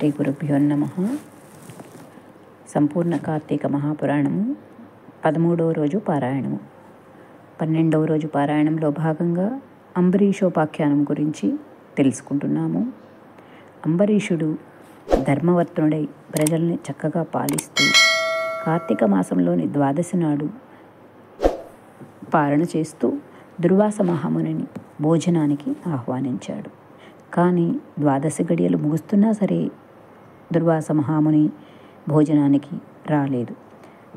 శ్రీ గురుభ్యో నమః. సంపూర్ణ కార్తీక మహాపురాణము 13వ రోజు పారాయణము. 12వ రోజు పారాయణంలో భాగంగా అంబరీషోపాఖ్యానం గురించి తెలుసుకుంటున్నాము. అంబరీషుడు ధర్మవర్తుడై ప్రజల్ని చక్కగా పాలిస్తూ కార్తీక మాసంలోని ద్వాదశి నాడు పాలన చేస్తూ దుర్వాస మహామునిని భోజనానికి ఆహ్వానించాడు. కానీ ద్వాదశి గడియలు ముగుస్తున్నా సరే దుర్వాస మహాముని భోజనానికి రాలేదు.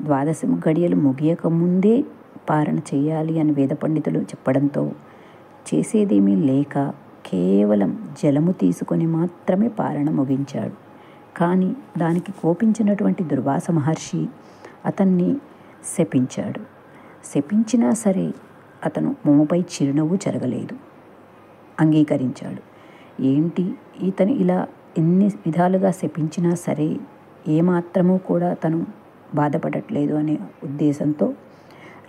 ద్వాదశి గడియలు ముగియక ముందే పాలన చేయాలి అని వేద పండితులు చెప్పడంతో చేసేదేమీ లేక కేవలం జలము తీసుకొని మాత్రమే పాలన ముగించాడు. కానీ దానికి కోపించినటువంటి దుర్వాస మహర్షి అతన్ని శపించాడు. శపించినా సరే అతను మొమ్మపై చిరునవ్వు చెరగలేదు, అంగీకరించాడు. ఏంటి ఇతను ఇలా ఎన్ని విధాలుగా శపించినా సరే ఏమాత్రమూ కూడా తను బాధపడట్లేదు అనే ఉద్దేశంతో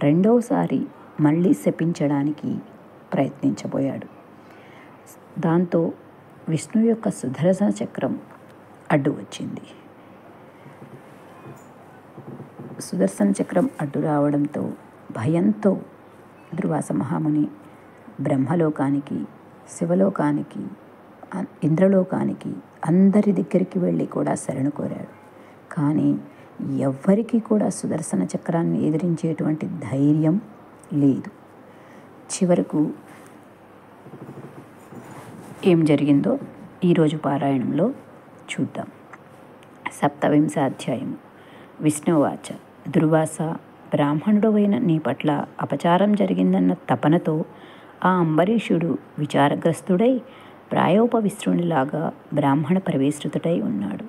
రెండవసారి మళ్ళీ శపించడానికి ప్రయత్నించబోయాడు. దాంతో విష్ణు యొక్క సుదర్శన చక్రం అడ్డు వచ్చింది. సుదర్శన చక్రం అడ్డు రావడంతో భయంతో దుర్వాస మహాముని బ్రహ్మలోకానికి, శివలోకానికి, ఇంద్రలోకానికి అందరి దగ్గరికి వెళ్ళి కూడా శరణు కోరాడు. కానీ ఎవ్వరికీ కూడా సుదర్శన చక్రాన్ని ఎదిరించేటువంటి ధైర్యం లేదు. చివరకు ఏం జరిగిందో ఈరోజు పారాయణంలో చూద్దాం. 7వ అధ్యాయము. విష్ణువాచ. దుర్వాస, బ్రాహ్మణుడవైన నీ పట్ల అపచారం జరిగిందన్న తపనతో ఆ అంబరీషుడు విచారగ్రస్తుడై ప్రాయోపవిశ్రునిలాగా బ్రాహ్మణ ప్రవేశితుడై ఉన్నాడు.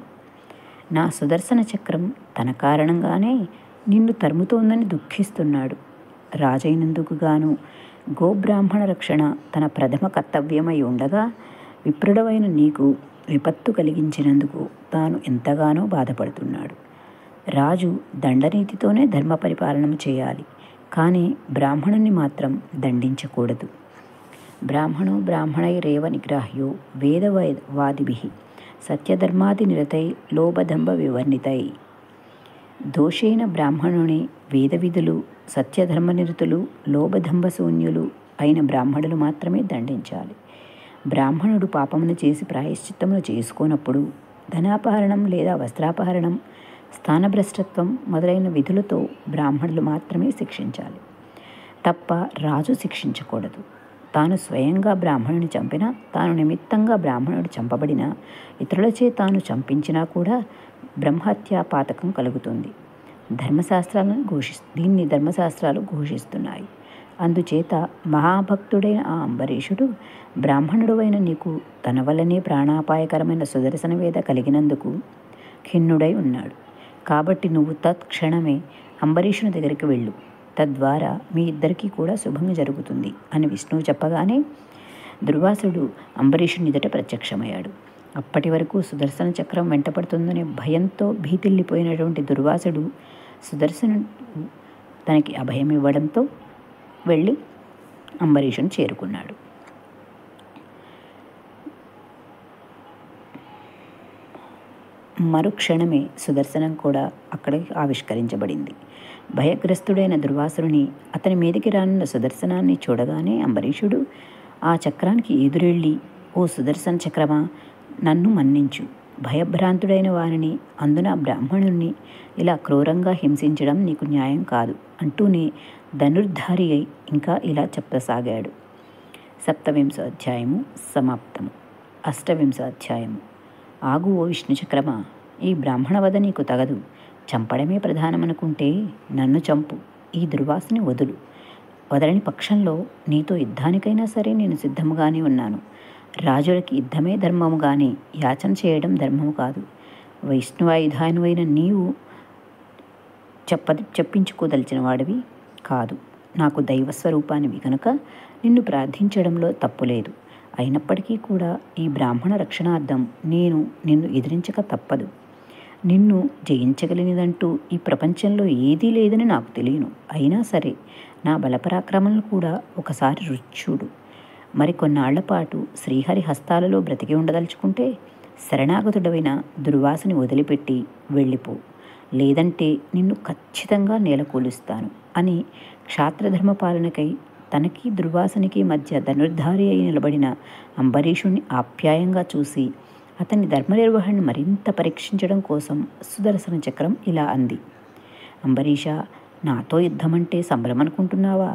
నా సుదర్శన చక్రం తన కారణంగానే నిన్ను తరుముతోందని దుఃఖిస్తున్నాడు. రాజైనందుకు గాను గోబ్రాహ్మణ రక్షణ తన ప్రథమ కర్తవ్యమై ఉండగా విప్రుడవైన నీకు విపత్తు కలిగించినందుకు తాను ఎంతగానో బాధపడుతున్నాడు. రాజు దండనీతితోనే ధర్మ పరిపాలన చేయాలి, కానీ బ్రాహ్మణుని మాత్రం దండించకూడదు. బ్రాహ్మణో బ్రాహ్మణైరేవ నిగ్రాహ్యో వేదవాదిభిః సత్యధర్మాది నిరతై లోభదంభ వివర్ణితై. దోషైన బ్రాహ్మణుని వేద విధులు, సత్యధర్మనిరతులు, లోభదంభశూన్యులు అయిన బ్రాహ్మణులు మాత్రమే దండించాలి. బ్రాహ్మణుడు పాపమును చేసి ప్రాయశ్చిత్తమును చేసుకోనప్పుడు ధనాపహరణం లేదా వస్త్రాపహరణం, స్థానభ్రష్టత్వం మొదలైన విధులతో బ్రాహ్మణులు మాత్రమే శిక్షించాలి తప్ప రాజు శిక్షించకూడదు. తాను స్వయంగా బ్రాహ్మణుని చంపినా, తాను నిమిత్తంగా బ్రాహ్మణుడు చంపబడినా, ఇతరులచే తాను చంపించినా కూడా బ్రహ్మహత్యా పాతకం కలుగుతుంది. దీన్ని ధర్మశాస్త్రాలు ఘోషిస్తున్నాయి. అందుచేత మహాభక్తుడైన ఆ అంబరీషుడు బ్రాహ్మణుడైన నీకు తన వల్లనే ప్రాణాపాయకరమైన సుదర్శన వేద కలిగినందుకు ఖిన్నుడై ఉన్నాడు. కాబట్టి నువ్వు తత్క్షణమే అంబరీషుని దగ్గరికి వెళ్ళు, తద్వారా మీ ఇద్దరికీ కూడా శుభంగా జరుగుతుంది అని విష్ణువు చెప్పగానే దుర్వాసుడు అంబరీషుని ఎదుట ప్రత్యక్షమయ్యాడు. అప్పటి వరకు సుదర్శన చక్రం వెంటపడుతుందనే భయంతో భీతిల్లిపోయినటువంటి దుర్వాసుడు సుదర్శనుడు తనకి అభయం ఇవ్వడంతో వెళ్ళి అంబరీషుని చేరుకున్నాడు. మరుక్షణమే సుదర్శనం కూడా అక్కడికి ఆవిష్కరించబడింది. భయగ్రస్తుడైన దుర్వాసుని అతని మీదికి రానున్న సుదర్శనాన్ని చూడగానే అంబరీషుడు ఆ చక్రానికి ఎదురెళ్ళి, ఓ సుదర్శన చక్రమా, నన్ను మన్నించు. భయభ్రాంతుడైన వారిని, అందున బ్రాహ్మణుణ్ణి ఇలా క్రూరంగా హింసించడం నీకు న్యాయం కాదు అంటూనే ధనుర్ధారి అయి ఇంకా ఇలా చెప్పసాగాడు. 7వ అధ్యాయము సమాప్తము. 8వ అధ్యాయము. ఆగు ఓ విష్ణుచక్రమా, ఈ బ్రాహ్మణ వధ నీకు తగదు. చంపడమే ప్రధానమనుకుంటే నన్ను చంపు, ఈ దుర్వాసుని వదులు. వదలని పక్షంలో నీతో యుద్ధానికైనా సరే నేను సిద్ధముగానే ఉన్నాను. రాజులకి యుద్ధమే ధర్మము కానీ యాచన చేయడం ధర్మము కాదు. వైష్ణవాయుధానువైన నీవు చెప్పించుకోదలిచిన వాడివి కాదు. నాకు దైవస్వరూపానివి కనుక నిన్ను ప్రార్థించడంలో తప్పులేదు. అయినప్పటికీ కూడా ఈ బ్రాహ్మణ రక్షణార్థం నేను నిన్ను ఎదిరించక తప్పదు. నిన్ను జయించగలిగినదంటూ ఈ ప్రపంచంలో ఏదీ లేదని నాకు తెలియను. అయినా సరే నా బలపరాక్రమణలు కూడా ఒకసారి రుచి చూడు. మరికొన్నాళ్ల పాటు శ్రీహరి హస్తాలలో బ్రతికి ఉండదలుచుకుంటే శరణాగతుడవైన దుర్వాసుని వదిలిపెట్టి వెళ్ళిపో, లేదంటే నిన్ను ఖచ్చితంగా నేలకూలుస్తాను అని క్షాత్రధర్మ పాలనకై తనకి దుర్వాసునికి మధ్య ధనుర్ధారి అయి నిలబడిన అంబరీషుణ్ణి ఆప్యాయంగా చూసి అతని ధర్మ నిర్వహణను మరింత పరీక్షించడం కోసం సుదర్శన చక్రం ఇలా అంది. అంబరీష, నాతో యుద్ధమంటే సంబరమనుకుంటున్నావా?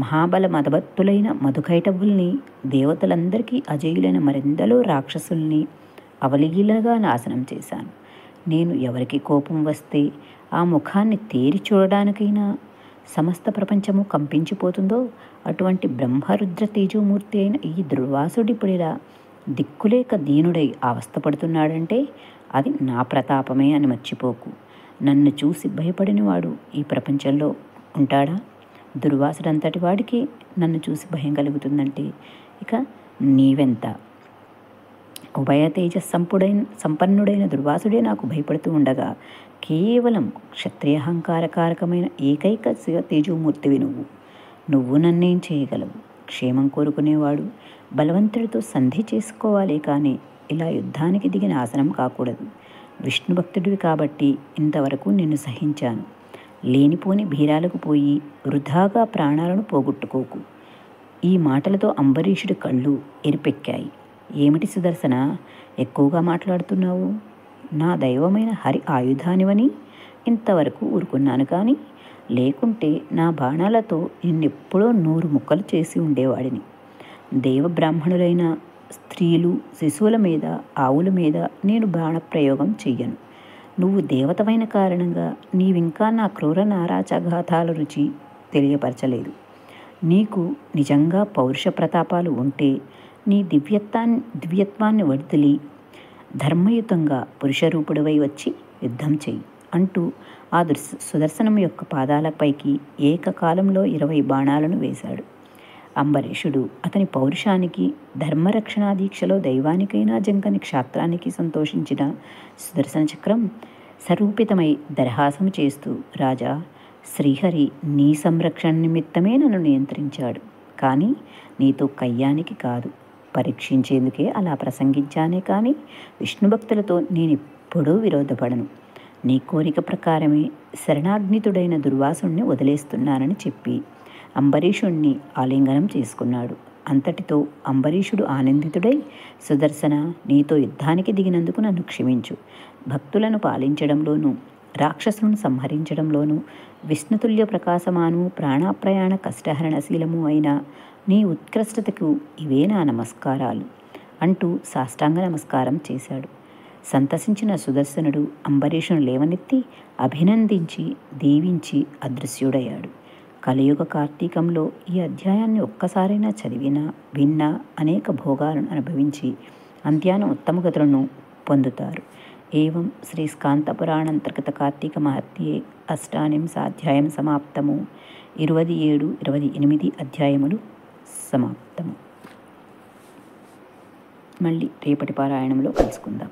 మహాబల మదభత్తులైన మధుకైటవుల్ని, దేవతలందరికీ అజేయులైన మరెందరో రాక్షసుల్ని అవలీలగా నాశనం చేశాను. నేను ఎవరికి కోపం వస్తే ఆ ముఖాన్ని తేరి చూడడానికైనా సమస్త ప్రపంచము కంపించిపోతుందో అటువంటి బ్రహ్మరుద్ర తేజోమూర్తి అయిన ఈ దుర్వాసుడిప్పుడిలా దిక్కులేక దీనుడై అవస్థపడుతున్నాడంటే అది నా ప్రతాపమే అని మర్చిపోకు. నన్ను చూసి భయపడినవాడు ఈ ప్రపంచంలో ఉంటాడా? దుర్వాసుడంతటి వాడికి నన్ను చూసి భయం కలుగుతుందంటే ఇక నీవెంత? ఉభయ తేజ సంపన్నుడైన దుర్వాసుడే నాకు భయపడుతూ ఉండగా కేవలం క్షత్రియహంకారకారకమైన ఏకైక శివ తేజోమూర్తివి నువ్వు నన్నేం చేయగలవు? క్షేమం కోరుకునేవాడు బలవంతుడితో సంధి చేసుకోవాలి, కానీ ఇలా యుద్ధానికి దిగి నాశనం కాకూడదు. విష్ణు భక్తుడివి కాబట్టి ఇంతవరకు నిన్ను సహించాను. లేనిపోని భీరాలకు పోయి వృధాగా ప్రాణాలను పోగొట్టుకోకు. ఈ మాటలతో అంబరీషుడి కళ్ళు ఎరిపెక్కాయి. ఏమిటి సుదర్శన, ఎక్కువగా మాట్లాడుతున్నావు? నా దైవమైన హరి ఆయుధానివని ఇంతవరకు ఊరుకున్నాను, కానీ లేకుంటే నా బాణాలతో నిన్నెప్పుడో 100 ముక్కలు చేసి ఉండేవాడిని. దేవబ్రాహ్మణులైన స్త్రీలు, శిశువుల మీద, ఆవుల మీద నేను బాణప్రయోగం చెయ్యను. నువ్వు దేవతమైన కారణంగా నీవింకా నా క్రూర నారాచఘాతాల రుచి తెలియపరచలేదు. నీకు నిజంగా పౌరుష ప్రతాపాలు ఉంటే నీ దివ్యత్వాన్ని వదిలి ధర్మయుతంగా పురుషరూపుడివై వచ్చి యుద్ధం చెయ్యి అంటూ ఆ సుదర్శనం యొక్క పాదాలపైకి ఏకకాలంలో 20 బాణాలను వేశాడు. అంబరీషుడు అతని పౌరుషానికి, ధర్మరక్షణా దీక్షలో దైవానికైనా జంకని క్షాత్రానికి సంతోషించిన సుదర్శన చక్రం సరూపితమై దరహాసం చేస్తూ, రాజా, శ్రీహరి నీ సంరక్షణ నిమిత్తమే నన్ను నియంత్రించాడు, కానీ నీతో కయ్యానికి కాదు. పరీక్షించేందుకే అలా ప్రసంగించానే కానీ విష్ణుభక్తులతో నేనెప్పుడూ విరోధపడను. నీ కోరిక ప్రకారమే శరణాగ్నితుడైన దుర్వాసుణ్ణి వదిలేస్తున్నానని చెప్పి అంబరీషుణ్ణి ఆలింగనం చేసుకున్నాడు. అంతటితో అంబరీషుడు ఆనందితుడై, సుదర్శన, నీతో యుద్ధానికి దిగినందుకు నన్ను క్షమించు. భక్తులను పాలించడంలోనూ రాక్షసులను సంహరించడంలోనూ విష్ణుతుల్య ప్రకాశమాను ప్రాణాప్రయాణ కష్టహరణశీలము అయిన నీ ఉత్కృష్టతకు ఇవే నా నమస్కారాలు అంటూ సాష్టాంగ నమస్కారం చేశాడు. సంతసించిన సుదర్శనుడు అంబరీషును లేవనెత్తి అభినందించి దీవించి అదృశ్యుడయ్యాడు. కలియుగ కార్తీకంలో ఈ అధ్యాయాన్ని ఒక్కసారైనా చదివినా విన్నా అనేక భోగాలను అనుభవించి అంత్యాన ఉత్తమ గతులను పొందుతారు. ఏవం శ్రీ స్కాంతపురాణంతర్గత కార్తీక మహత్యే అష్టానింశాధ్యాయం సమాప్తము. 27, 28 అధ్యాయములు సమాప్తము. మళ్ళీ రేపటి పారాయణంలో కలుసుకుందాం.